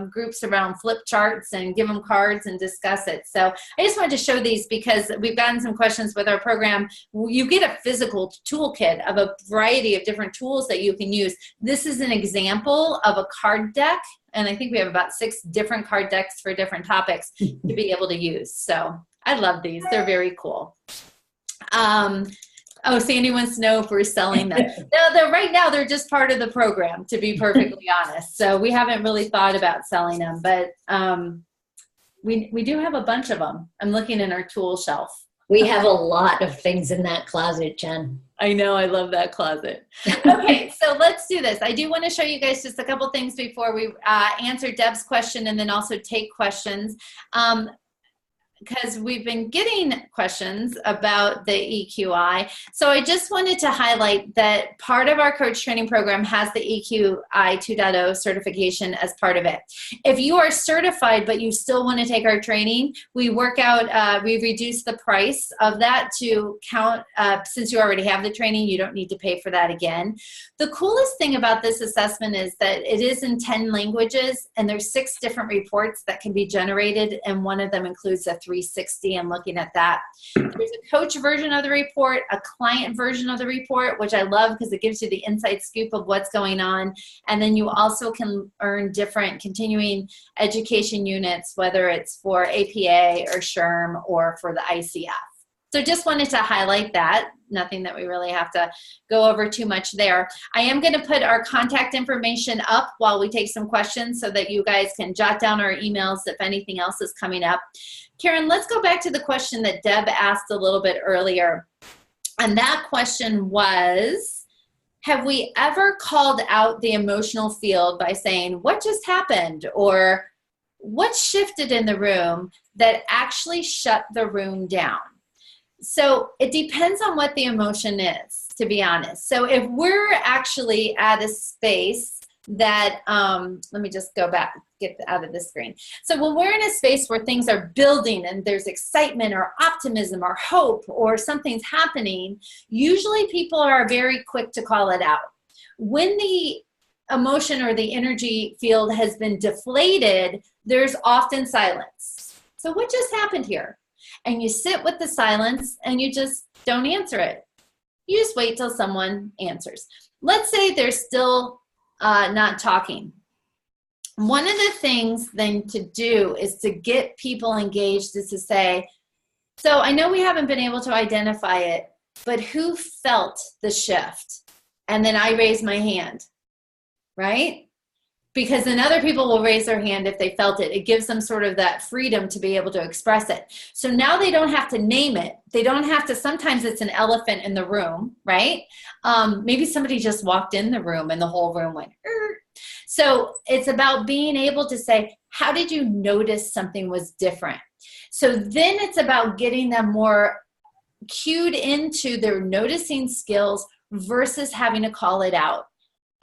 groups around flip charts and give them cards and discuss it. So I just wanted to show these because we've gotten some questions with our program. You get a physical toolkit of a variety of different tools that you can use. This is an example of a card deck, and I think we have about 6 different card decks for different topics to be able to use. So I love these. They're very cool. Oh, Sandy wants to know if we're selling them. No, right now they're just part of the program, to be perfectly honest. So we haven't really thought about selling them, but we do have a bunch of them. I'm looking in our tool shelf. We have a lot of things in that closet, Jen. I know, I love that closet. Okay, so let's do this. I do want to show you guys just a couple things before we answer Deb's question and then also take questions. Because we've been getting questions about the EQI. So I just wanted to highlight that part of our coach training program has the EQI 2.0 certification as part of it. If you are certified, but you still want to take our training, we reduce the price of that to count, since you already have the training, you don't need to pay for that again. The coolest thing about this assessment is that it is in 10 languages, and there's 6 different reports that can be generated, and one of them includes a 360 and looking at that. There's a coach version of the report, a client version of the report, which I love because it gives you the inside scoop of what's going on. And then you also can earn different continuing education units, whether it's for APA or SHRM or for the ICF. So just wanted to highlight that. Nothing that we really have to go over too much there. I am going to put our contact information up while we take some questions so that you guys can jot down our emails if anything else is coming up. Karen, let's go back to the question that Deb asked a little bit earlier. And that question was, have we ever called out the emotional field by saying, what just happened? Or what shifted in the room that actually shut the room down? So it depends on what the emotion is, to be honest. So if we're actually at a space that, let me just go back, get out of this screen. So when we're in a space where things are building and there's excitement or optimism or hope or something's happening, usually people are very quick to call it out. When the emotion or the energy field has been deflated, there's often silence. So what just happened here? And you sit with the silence and you just don't answer it. You just wait till someone answers. Let's say they're still not talking. One of the things then to do is to get people engaged is to say, so I know we haven't been able to identify it, but who felt the shift? And then I raise my hand, right? Because then other people will raise their hand if they felt it. It gives them sort of that freedom to be able to express it. So now they don't have to name it. They don't have to, sometimes it's an elephant in the room, right? Maybe somebody just walked in the room and the whole room went, "Er." So it's about being able to say, how did you notice something was different? So then it's about getting them more cued into their noticing skills versus having to call it out.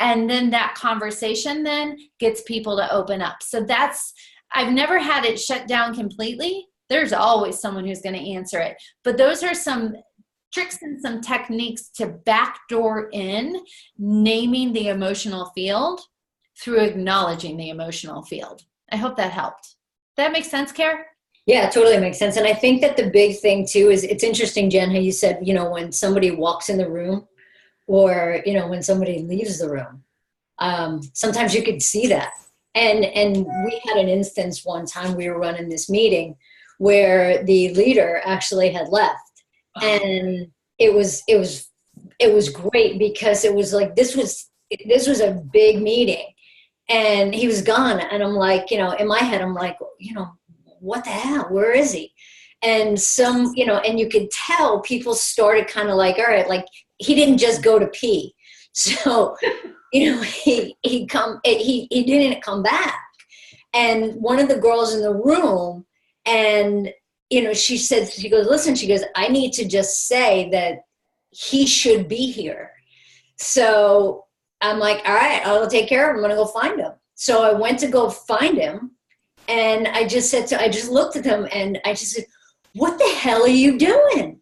And then that conversation then gets people to open up. So I've never had it shut down completely. There's always someone who's going to answer it. But those are some tricks and some techniques to backdoor in naming the emotional field through acknowledging the emotional field. I hope that helped. That makes sense, Kara? Yeah, it totally makes sense. And I think that the big thing too is, it's interesting, Jen, how you said, when somebody walks in the room, or, when somebody leaves the room, sometimes you could see that. And we had an instance one time, we were running this meeting where the leader actually had left. And it was great because it was like, this was a big meeting and he was gone. And I'm like, in my head, I'm like, what the hell, where is he? And and you could tell people started kind of like, all right, like, he didn't just go to pee. So, he didn't come back. And one of the girls in the room, and, she goes, listen, she goes, I need to just say that he should be here. So I'm like, all right, I'll take care of him. I'm going to go find him. So I went to go find him. And I just looked at him and I just said, what the hell are you doing?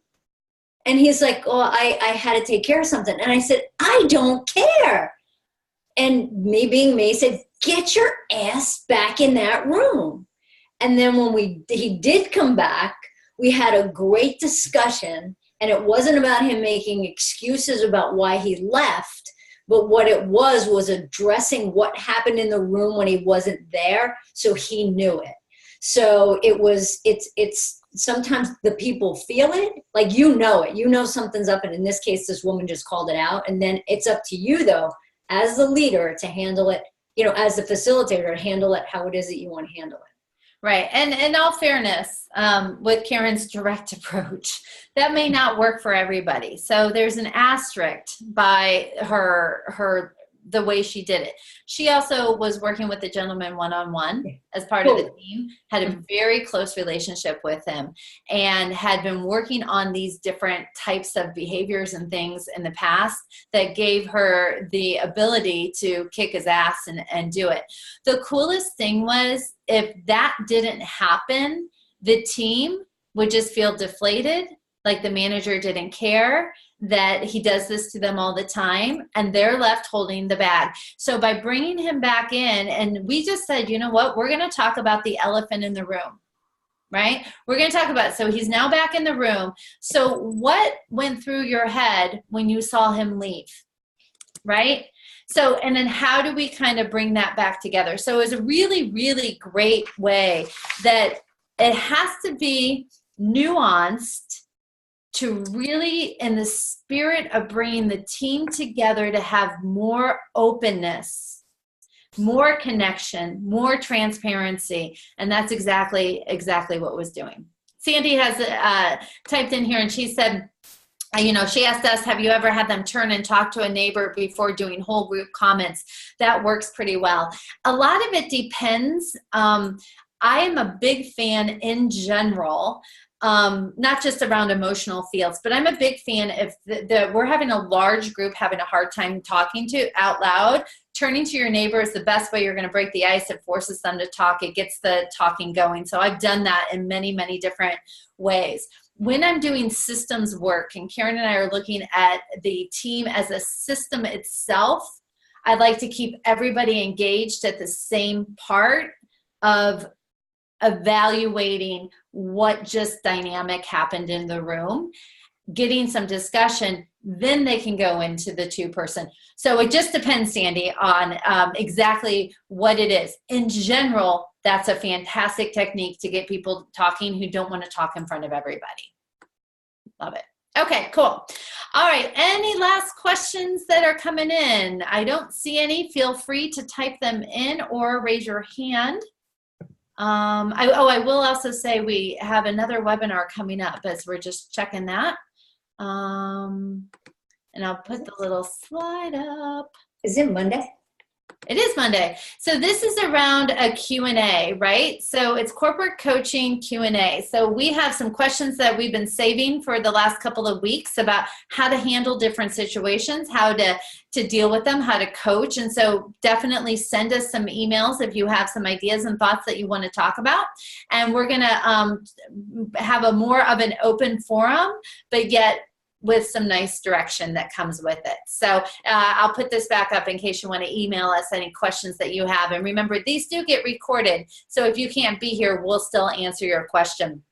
And he's like, oh, I had to take care of something. And I said, I don't care. And me being me said, get your ass back in that room. And then when he did come back, we had a great discussion. And it wasn't about him making excuses about why he left, but what it was addressing what happened in the room when he wasn't there, so he knew it. So it's sometimes the people feel it, like it, something's up. And in this case, this woman just called it out. And then it's up to you though, as the leader, to handle it, as the facilitator, to handle it how it is that you want to handle it. Right. And in all fairness, with Karen's direct approach, that may not work for everybody. So there's an asterisk by the way she did it. She also was working with the gentleman one-on-one as part of the team, had a very close relationship with him, and had been working on these different types of behaviors and things in the past that gave her the ability to kick his ass and do it. The coolest thing was, if that didn't happen, the team would just feel deflated, like the manager didn't care that he does this to them all the time, and they're left holding the bag. So by bringing him back in, and we just said, you know what, we're going to talk about the elephant in the room, right? We're going to talk about, so he's now back in the room. So what went through your head when you saw him leave, right? So, and then how do we kind of bring that back together? So it was a really, really great way that it has to be nuanced to really, in the spirit of bringing the team together, to have more openness, more connection, more transparency. And that's exactly what was doing. Sandy has typed in here, and she said, she asked us, have you ever had them turn and talk to a neighbor before doing whole group comments? That works pretty well. A lot of it depends. I am a big fan in general, not just around emotional fields, but I'm a big fan if we're having a large group having a hard time talking to out loud. Turning to your neighbor is the best way you're going to break the ice. It forces them to talk. It gets the talking going. So I've done that in many, many different ways. When I'm doing systems work, and Karen and I are looking at the team as a system itself, I'd like to keep everybody engaged at the same part of evaluating what just dynamic happened in the room, getting some discussion, then they can go into the two-person. So it just depends, Sandy, on exactly what it is. In general, that's a fantastic technique to get people talking who don't want to talk in front of everybody. Love it. Okay, cool. All right, any last questions that are coming in? I don't see any. Feel free to type them in or raise your hand. I will also say we have another webinar coming up as we're just checking that. And I'll put the little slide up. Is it Monday? It is Monday. So this is around a Q&A, right? So it's corporate coaching Q&A. So we have some questions that we've been saving for the last couple of weeks about how to handle different situations, how to deal with them, how to coach. And so definitely send us some emails if you have some ideas and thoughts that you want to talk about. And we're going to have a more of an open forum, but yet with some nice direction that comes with it. So I'll put this back up in case you want to email us any questions that you have. And remember, these do get recorded. So if you can't be here, we'll still answer your question.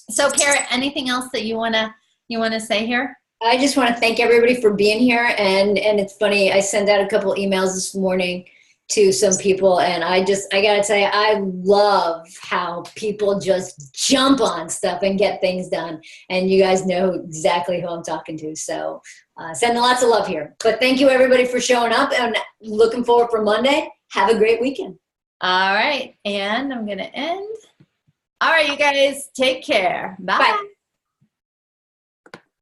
So Kara, anything else that you wanna say here? I just want to thank everybody for being here. And it's funny, I sent out a couple emails this morning to some people, and I gotta tell you, I love how people just jump on stuff and get things done. And you guys know exactly who I'm talking to. So sending lots of love here. But thank you everybody for showing up, and looking forward for Monday. Have a great weekend. All right, and I'm gonna end. All right, you guys, take care. Bye. Bye.